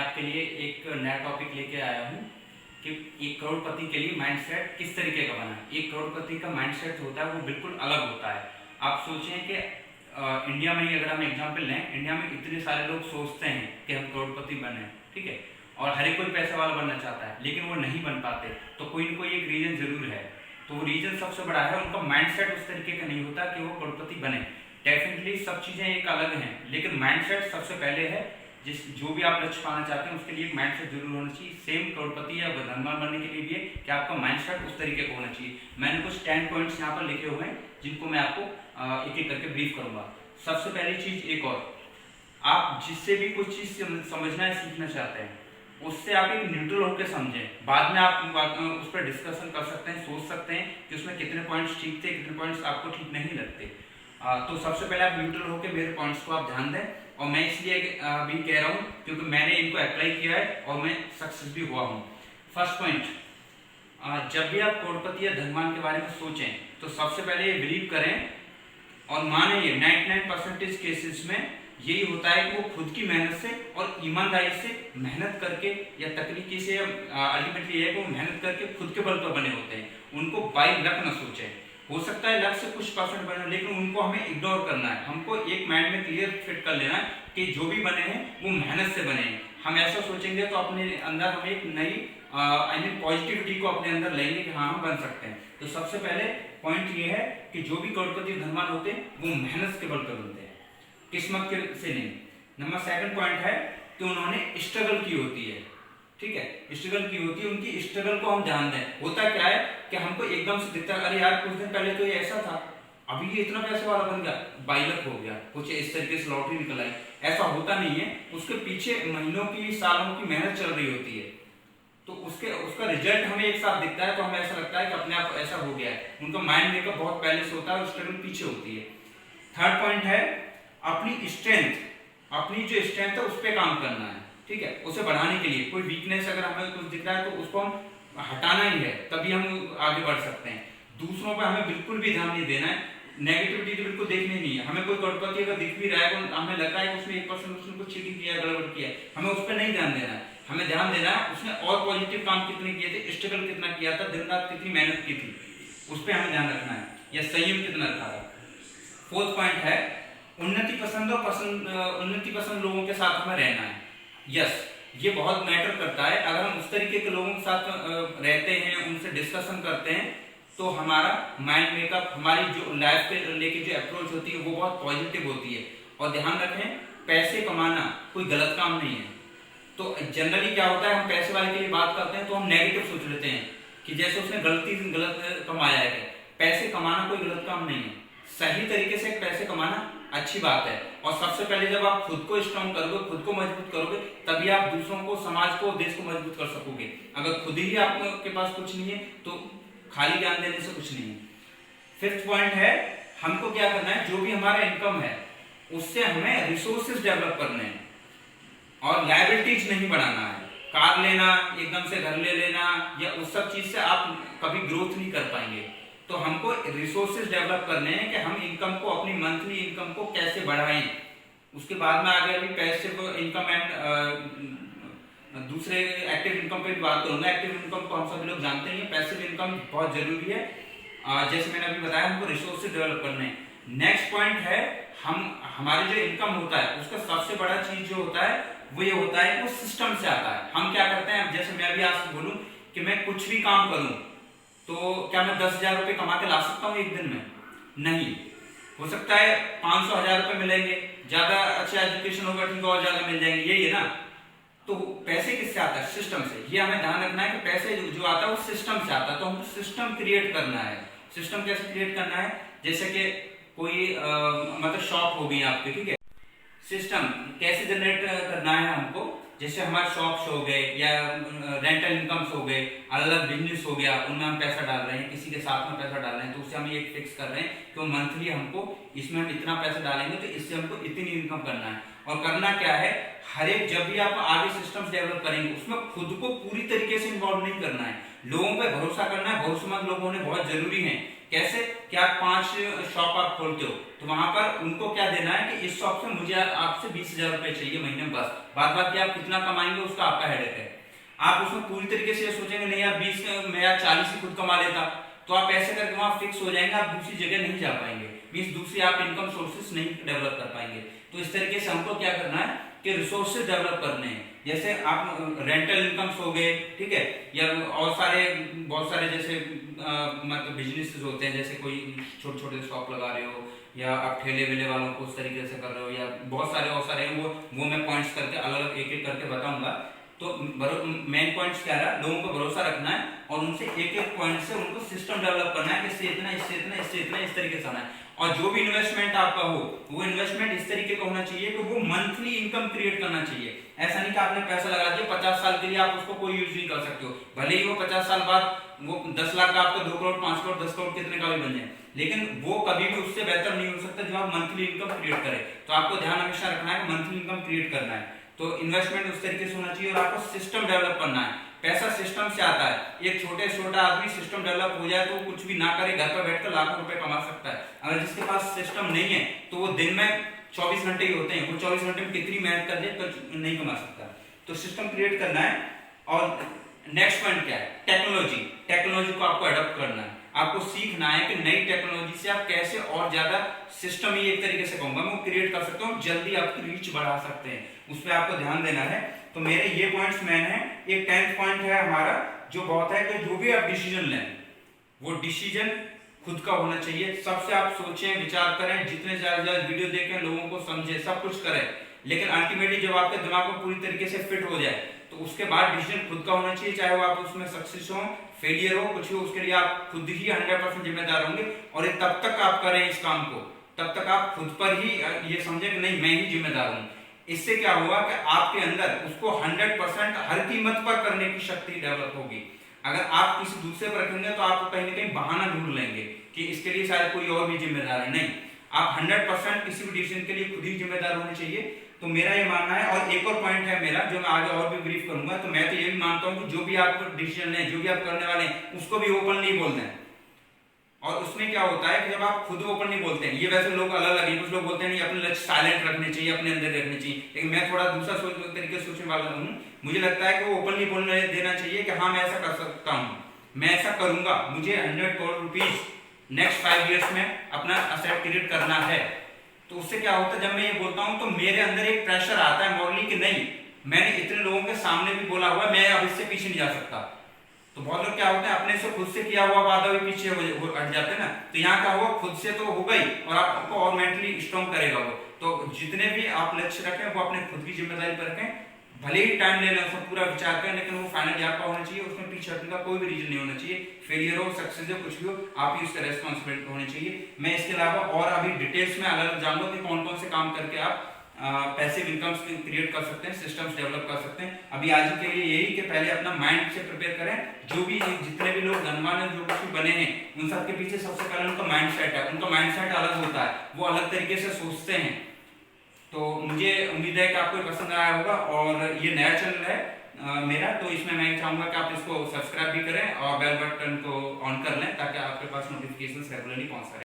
आपके लिए एक नया टॉपिक लेके आया हूँ कि एक करोड़पति के लिए माइंडसेट किस तरीके का बना है। एक करोड़पति का माइंडसेट होता है वो बिल्कुल अलग होता है। आप सोचें कि इंडिया में ही अगर हम एग्जांपल लें, इंडिया में इतने सारे लोग सोचते हैं कि हम करोड़पति बने, ठीक है, और हर एक कोई पैसे वाला बनना चाहता है, लेकिन वो नहीं बन पाते। तो कोई ना कोई एक रीजन जरूर है। तो वो रीजन सबसे बड़ा है उनका माइंडसेट उस तरीके का नहीं होता कि वो करोड़पति बने। डेफिनेटली सब चीजें एक अलग हैं, लेकिन माइंडसेट सबसे पहले है। जो भी आप लक्ष्य पाना चाहते हैं उसके लिए एक माइंडसेट जरूर होना चाहिए। सेम करोड़पति या धनवान बनने के लिए भी है कि आपका माइंडसेट उस तरीके का होना चाहिए। मैंने कुछ 10 पॉइंट्स यहाँ पर लिखे हुए हैं जिनको मैं आपको एक एक करके ब्रीफ करूंगा। सबसे पहली चीज, एक और, आप जिससे भी कुछ चीज समझना है, सीखना चाहते हैं, उससे आप एक न्यूट्रल होकर समझें। बाद में आप उस पर डिस्कशन कर सकते हैं, सोच सकते हैं कि उसमें कितने पॉइंट्स ठीक थे, कितने पॉइंट्स आपको ठीक नहीं लगते। तो सबसे पहले आप न्यूट्रल होकर मेरे पॉइंट्स को आप ध्यान दें। और मैं इसलिए अभी कह रहा हूँ क्योंकि मैंने इनको अप्लाई किया है और मैं सक्सेस भी हुआ हूँ। फर्स्ट पॉइंट, जब भी आप करोड़पति या धनवान के बारे में सोचें तो सबसे पहले ये बिलीव करें और माने, ये 99% केसेस में यही होता है कि वो खुद की मेहनत से और ईमानदारी से मेहनत करके या तकनीकी से अल्टीमेटली है कि वो मेहनत करके खुद के बल पर बने होते हैं। उनको बाय लक न सोचें। हो सकता है लक से कुछ परसेंट बने, लेकिन उनको हमें इग्नोर करना है। हमको एक माइंड में क्लियर फिट कर लेना है कि जो भी बने हैं वो मेहनत से बने हैं। हम ऐसा सोचेंगे तो अपने अंदर हम एक नई पॉजिटिविटी को अपने अंदर लेंगे कि हाँ हम बन सकते हैं। तो सबसे पहले पॉइंट ये है कि जो भी करोड़पति धनवान होते हैं वो मेहनत के बल पर बनते हैं, किस्मत से नहीं। नंबर सेकंड पॉइंट है कि उन्होंने स्ट्रगल की होती है, ठीक है, स्ट्रगल की होती है। उनकी स्ट्रगल को हम ध्यान दें। होता क्या है कि हमको एकदम से दिखता है, अरे यार कुछ दिन पहले तो ये ऐसा था, अभी ये इतना पैसे वाला बन गया, बाइलक हो गया, कुछ इस तरीके से लॉटरी निकल आई। ऐसा होता नहीं है। उसके पीछे महीनों की, सालों की मेहनत चल रही होती है। तो उसका रिजल्ट हमें एक साथ दिखता है तो हमें ऐसा लगता है कि अपने आप ऐसा हो गया है। उनका माइंड मेकअप बहुत पहले से होता है और स्ट्रगल पीछे होती है। थर्ड पॉइंट है अपनी स्ट्रेंथ, अपनी जो स्ट्रेंथ है उस पर काम करना है, ठीक है, उसे बढ़ाने के लिए। कोई वीकनेस अगर हमें कुछ दिख रहा है तो उसको हम हटाना ही है, तभी हम आगे बढ़ सकते हैं। दूसरों पर हमें बिल्कुल भी ध्यान नहीं देना है, नेगेटिविटी तो बिल्कुल देखनी नहीं है। हमें कोई करोड़पति अगर दिख भी रहा है तो हमें लग रहा है कि उसने 1% उसने कुछ चीटिंग किया, गड़बड़ किया, हमें उस पर नहीं ध्यान देना है। हमें ध्यान देना है उसने और पॉजिटिव काम कितने किए थे, स्ट्रगल कितना किया था, दिन रात कितनी मेहनत की थी, उस पर हमें ध्यान रखना है, या संयम कितना रखा था। फोर्थ पॉइंट है उन्नति पसंद लोगों के साथ हमें रहना है। यस, ये बहुत मैटर करता है। अगर हम उस तरीके के लोगों के साथ रहते हैं, उनसे डिस्कशन करते हैं, तो हमारा माइंड मेकअप, हमारी जो लाइफ पे लेके जो अप्रोच होती है वो बहुत पॉजिटिव होती है। और ध्यान रखें, पैसे कमाना कोई गलत काम नहीं है। तो जनरली क्या होता है, हम पैसे वाले के लिए बात करते हैं तो हम नेगेटिव सोच लेते हैं कि जैसे उसने गलत कमाया है। पैसे कमाना कोई गलत काम नहीं है। सही तरीके से पैसे कमाना अच्छी बात है। और सबसे पहले जब आप खुद को स्ट्रॉन्ग करोगे, खुद को मजबूत करोगे, तभी आप दूसरों को, समाज को, देश को मजबूत कर सकोगे। अगर खुद ही आपके पास कुछ नहीं है तो खाली ज्ञान देने से कुछ नहीं है। फिफ्थ पॉइंट है हमको क्या करना है, जो भी हमारा इनकम है उससे हमें रिसोर्सेज डेवलप करने हैं और लायबिलिटीज नहीं बढ़ाना है। कार लेना, एकदम से घर ले लेना, या उस सब चीज से आप कभी ग्रोथ नहीं कर पाएंगे। तो हमको रिसोर्सेज डेवलप करने हैं कि हम इनकम को, अपनी मंथली इनकम को कैसे बढ़ाएं। उसके बाद में आगे अभी पैसिव इनकम एंड दूसरे एक्टिव इनकम पे बात करूंगा। एक्टिव इनकम को हम सभी लोग जानते हैं, पैसिव इनकम बहुत जरूरी है। जैसे मैंने अभी बताया, हमको रिसोर्सेज डेवलप करने हैं। नेक्स्ट पॉइंट है, हमारे जो इनकम होता है उसका सबसे बड़ा चीज जो होता है वो ये होता है कि वो सिस्टम से आता है। हम क्या करते हैं, जैसे मैं भी आपसे बोलूं कि मैं कुछ भी काम करूं तो क्या मैं 10,000 रुपए कमा के ला सकता हूँ एक दिन में? नहीं। हो सकता है 500-1000 रुपए मिलेंगे, ज्यादा अच्छा एजुकेशन होगा ठीक और ज्यादा मिल जाएंगे, यही है ना। तो पैसे किससे आता है? सिस्टम से। ये हमें ध्यान रखना है कि पैसे जो आता है वो सिस्टम से आता है। तो हमको सिस्टम क्रिएट करना है। सिस्टम कैसे क्रिएट करना है? जैसे कि कोई मतलब शॉप हो गई आपकी, ठीक है, सिस्टम कैसे जनरेट करना है हमको। जैसे हमारे शॉप्स हो गए या रेंटल इनकम्स हो गए, अलग अलग बिजनेस हो गया, उनमें हम पैसा डाल रहे हैं, किसी के साथ में पैसा डाल रहे हैं, तो उससे हम ये फिक्स कर रहे हैं कि मंथली हमको इसमें हम इतना पैसा डालेंगे तो इससे हमको इतनी इनकम करना है। और करना क्या है, हर एक, जब भी आप आगे सिस्टम्स डेवलप करेंगे उसमें खुद को पूरी तरीके से इन्वॉल्व नहीं करना है। लोगों पे भरोसा करना है। भरोसेमंद लोग होने बहुत जरूरी है। कैसे? कि आप 5 शॉप आप खोलते हो, तो वहां पर उनको क्या देना है कि इस शॉप से मुझे आपसे 20,000 रुपए चाहिए महीने में, बस। बाद बाकी आप कितना कमाएंगे उसका आपका हेडेक है। आप उसमें पूरी तरीके से सोचेंगे नहीं यार 20 में यार 40 ही खुद कमा लेता, तो आप ऐसे करके वहां फिक्स हो जाएंगे, आप दूसरी जगह नहीं जा पाएंगे, मीन्स दूसरी आप इनकम सोर्सेस नहीं डेवलप कर पाएंगे। तो इस तरीके से हमको क्या करना है कि रिसोर्सेज डेवलप करने हैं, जैसे आप रेंटल इनकम्स हो गए, ठीक है, या और बहुत सारे जैसे मतलब बिजनेसेस होते हैं, जैसे कोई छोटे छोटे शॉप लगा रहे हो, या आप ठेले वेले वालों को उस तरीके से कर रहे हो, या बहुत सारे हैं, वो मैं पॉइंट्स करके अलग अलग एक एक करके बताऊंगा। तो मेन पॉइंट्स क्या है, लोगों को भरोसा रखना है और उनसे एक एक पॉइंट से उनको सिस्टम डेवलप करना है कि इससे इतना, इससे इतना, इससे इतना, इस तरीके से आना है। और जो भी इन्वेस्टमेंट आपका हो, वो इन्वेस्टमेंट इस तरीके का होना चाहिए कि वो मंथली इनकम क्रिएट करना चाहिए। ऐसा नहीं कि आपने पैसा लगा दिया 50 साल के लिए, आप उसको कोई यूज नहीं कर सकते हो, भले ही वो 50 साल बाद वो 10 लाख का आपका 2 करोड़ 5 करोड़ 10 करोड़ कितने का भी बन जाए, लेकिन वो कभी भी उससे बेहतर नहीं हो सकता जो आप मंथली इनकम क्रिएट करें। तो आपको ध्यान हमेशा रखना है कि मंथली इनकम क्रिएट करना है, तो इन्वेस्टमेंट उस तरीके से होना चाहिए। और आपको सिस्टम डेवलप करना है, पैसा सिस्टम से आता है। एक छोटा आदमी सिस्टम डेवलप हो जाए तो कुछ भी ना करे, घर पर बैठकर लाखों रुपए कमा सकता है। अगर जिसके पास सिस्टम नहीं है तो वो दिन में 24 घंटे ही होते हैं, वो 24 घंटे में कितनी मेहनत कर दे तो नहीं कमा सकता। तो सिस्टम क्रिएट करना है। और नेक्स्ट पॉइंट क्या है, टेक्नोलॉजी को आपको अडॉप्ट करना है, आपको सीखना है कि नई टेक्नोलॉजी से आप कैसे और ज्यादा सिस्टम ही एक तरीके से कहूंगा मैं क्रिएट कर सकते हो, जल्दी आपकी रीच बढ़ा सकते हैं, उस पर आपको ध्यान देना है। तो मेरे ये पॉइंट्स मेन है। एक 10th पॉइंट है हमारा जो बहुत है कि जो भी आप डिसीजन लें वो डिसीजन खुद का होना चाहिए। सबसे आप सोचें, विचार करें, जितने ज्यादा वीडियो देखें, लोगों को समझें, सब कुछ करें, लेकिन अल्टीमेटली जब आपके दिमाग को पूरी तरीके से फिट हो जाए तो उसके बाद डिसीजन खुद का होना चाहिए, चाहे वो आप उसमें सक्सेस हो, फेलियर हो, कुछ हो, उसके लिए आप खुद ही 100% जिम्मेदार होंगे। और ये तब तक आप करें इस काम को, तब तक आप खुद पर ही ये समझें कि नहीं मैं ही जिम्मेदार हूं। इससे क्या होगा कि आपके अंदर उसको 100% हर कीमत पर करने की शक्ति डेवलप होगी। अगर आप किसी दूसरे पर रखेंगे तो आप कहीं ना कहीं बहाना ढूंढ लेंगे कि इसके लिए शायद कोई और भी जिम्मेदार है, नहीं, आप 100% किसी भी डिसीजन के लिए खुद ही जिम्मेदार होने चाहिए। तो मेरा ये मानना है। और एक और पॉइंट है मेरा जो मैं आगे और भी ब्रीफ करूंगा, तो मैं तो ये भी मानता हूं कि जो भी आप डिसीजन लें, जो भी आप करने वाले हैं, उसको भी ओपनली बोलना है। और उसमें क्या होता है कि जब आप खुद ओपन नहीं बोलते हैं, ये वैसे लोग अलग अलग हैं, कुछ लोग बोलते हैं नहीं अपने लक्ष्य साइलेंट रखने चाहिए, अपने अंदर रखने चाहिए, लेकिन मैं थोड़ा दूसरा तरीके से सोचने वाला हूँ। मुझे लगता है कि वो ओपनली बोलने देना चाहिए कि हाँ मैं ऐसा कर सकता हूँ, मैं ऐसा करूंगा, मुझे 100 करोड़ रुपीज नेक्स्ट 5 ईयर्स में अपना असेट क्रिएट करना है। तो उससे क्या होता है, जब मैं ये बोलता हूँ तो मेरे अंदर एक प्रेशर आता है मॉरली कि नहीं, मैंने इतने लोगों के सामने भी बोला हुआ है, मैं अब इससे पीछे नहीं जा सकता। तो बहुत लोग क्या होते हैं अपने से खुद से किया हुआ वादा भी पीछे हट जाते हैं ना। तो यहाँ क्या हुआ, खुद से तो हो गई और आपको और मेंटली स्ट्रॉन्ग करेगा वो। तो जितने भी आप लक्ष्य रखें वो अपने खुद की जिम्मेदारी पर रखें, भले ही टाइम ले लें, उसमें पूरा विचार करें, लेकिन वो फाइनली आपका होना चाहिए, उसमें पीछे हटने का कोई भी रीजन नहीं होना चाहिए। फेलियर हो, सक्सेस हो, कुछ भी हो, आप ही उसका रेस्पॉन्सिबिलिटी होनी चाहिए। मैं इसके अलावा और अभी डिटेल्स में अलग जानूंगा कि कौन कौन से काम करके आप पैसिव इनकम्स क्रिएट कर सकते हैं, सिस्टम्स डेवलप कर सकते हैं। अभी आज के लिए यही कि पहले अपना माइंड से प्रिपेयर करें। जो भी जितने भी लोग धनवान हैं, जो कुछ भी बने हैं, उन सबके पीछे सबसे पहले उनका माइंड सेट है, उनका माइंड सेट अलग होता है, वो अलग तरीके से सोचते हैं। तो मुझे उम्मीद है कि आपको पसंद आया होगा। और ये नया चैनल है मेरा, तो इसमें मैं चाहूंगा कि आप इसको सब्सक्राइब भी करें और बेल बटन को ऑन कर लें ताकि आपके पास नोटिफिकेशन रेगुलरली पहुंच सके।